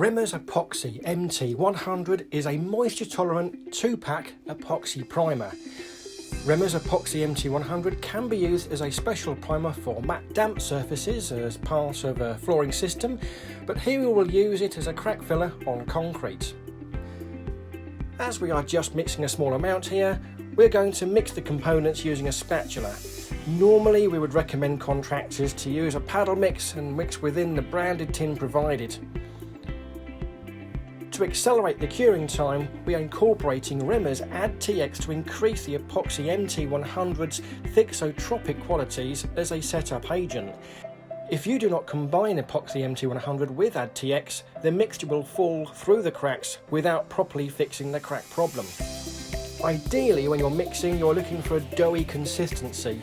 Remmers Epoxy MT100 is a moisture-tolerant 2-pack epoxy primer. Remmers Epoxy MT100 can be used as a special primer for matte damp surfaces as part of a flooring system, but here we will use it as a crack filler on concrete. As we are just mixing a small amount here, we're going to mix the components using a spatula. Normally we would recommend contractors to use a paddle mix and mix within the branded tin provided. To accelerate the curing time, we are incorporating Remmers TX to increase the Epoxy MT100's thixotropic qualities as a setup agent. If you do not combine Epoxy MT100 with TX, the mixture will fall through the cracks without properly fixing the crack problem. Ideally, when you're mixing, you're looking for a doughy consistency.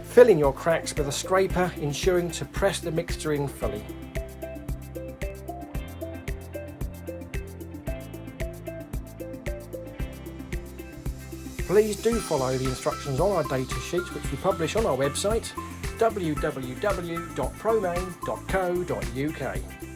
Fill in your cracks with a scraper, ensuring to press the mixture in fully. Please do follow the instructions on our data sheets, which we publish on our website www.promain.co.uk.